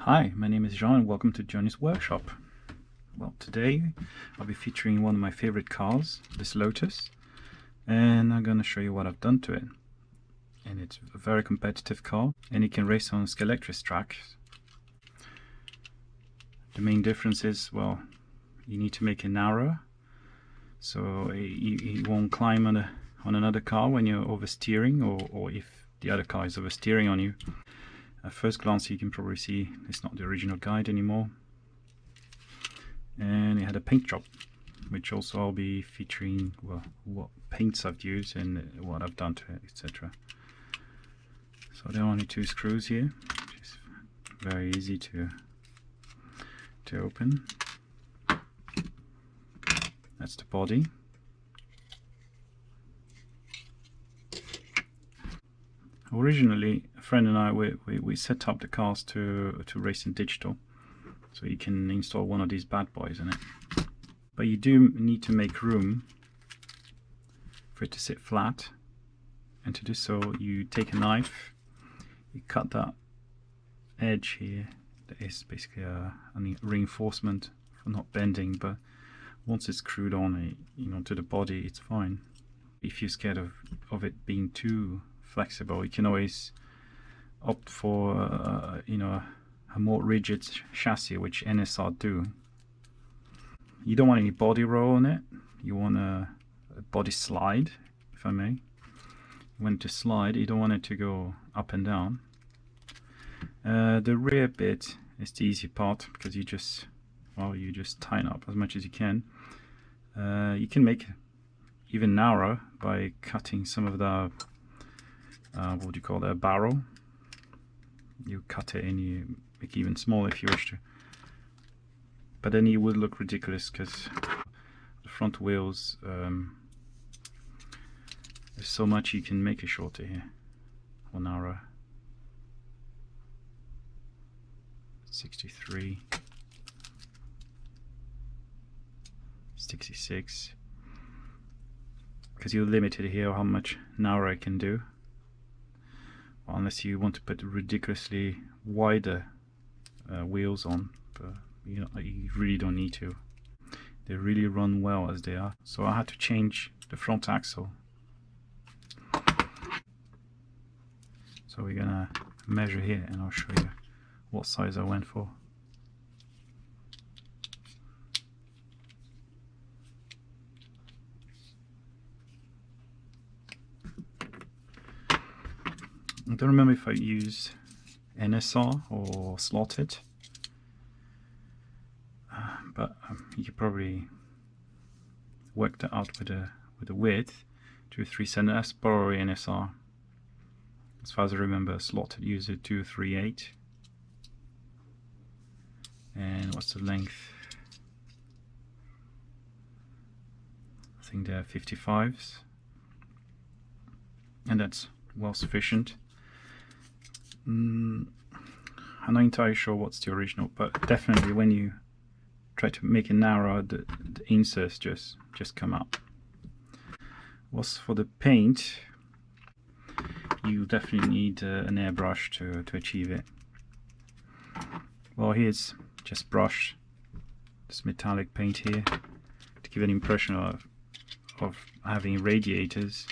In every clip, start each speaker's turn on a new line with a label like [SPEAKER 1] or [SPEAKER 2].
[SPEAKER 1] Hi, my name is Jean and welcome to Johnny's Workshop. Well, today I'll be featuring one of my favorite cars, this Lotus, and I'm going to show you what I've done to it. And it's a very competitive car and it can race on Scalextric tracks. The main difference is, well, you need to make it narrow so it won't climb on another car when you're oversteering, or if the other car is oversteering on you. At first glance you can probably see it's not the original guide anymore, and it had a paint job, which also I'll be featuring, well, what paints I've used and what I've done to it, etc. So there are only two screws here, which is very easy to open. That's the body. Originally, a friend and I we set up the cars to race in digital, so you can install one of these bad boys in it. But you do need to make room for it to sit flat, and to do so you take a knife, you cut that edge here. That is basically a reinforcement for not bending, but once it's screwed on to the body, it's fine. If you're scared of it being too flexible, you can always opt for a more rigid chassis, which NSR do. You don't want any body roll on it, you want a body slide, if I may. When to slide, you don't want it to go up and down. The rear bit is the easy part, because you just tighten up as much as you can. You can make it even narrower by cutting some of the what do you call that, barrel. You cut it and you make it even smaller if you wish to, but then it would look ridiculous because the front wheels, there's so much you can make it shorter here or narrower. 63, 66, because you're limited here how much narrower I can do, unless you want to put ridiculously wider wheels on, but you really don't need to. They really run well as they are. So I had to change the front axle. So we're gonna measure here and I'll show you what size I went for. I don't remember if I used NSR or slotted, but you could probably work that out with the width. 2-3 Senna, that's probably NSR. As far as I remember, slotted used a 238. And what's the length? I think they're 55s, and that's well sufficient. I'm not entirely sure what's the original, but definitely when you try to make it narrow, the inserts just come up. As for the paint, you definitely need an airbrush to achieve it. Well, here's just brushed this metallic paint here to give an impression of having radiators.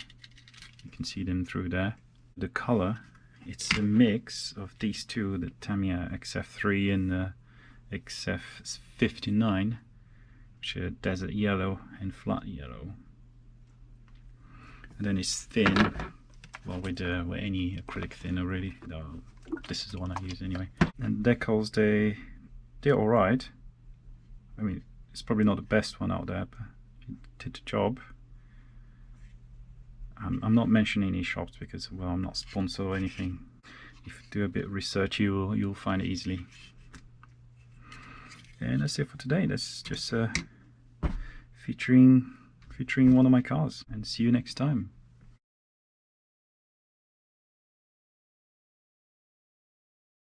[SPEAKER 1] You can see them through there. The color, it's a mix of these two, the Tamiya XF3 and the XF59, which are desert yellow and flat yellow. And then it's thin, well, with any acrylic thinner really. No, this is the one I use anyway. And decals, they're alright. I mean, it's probably not the best one out there, but it did the job. I'm not mentioning any shops because, well, I'm not sponsored or anything. If you do a bit of research, you'll find it easily. And that's it for today. That's just featuring one of my cars, and see you next time.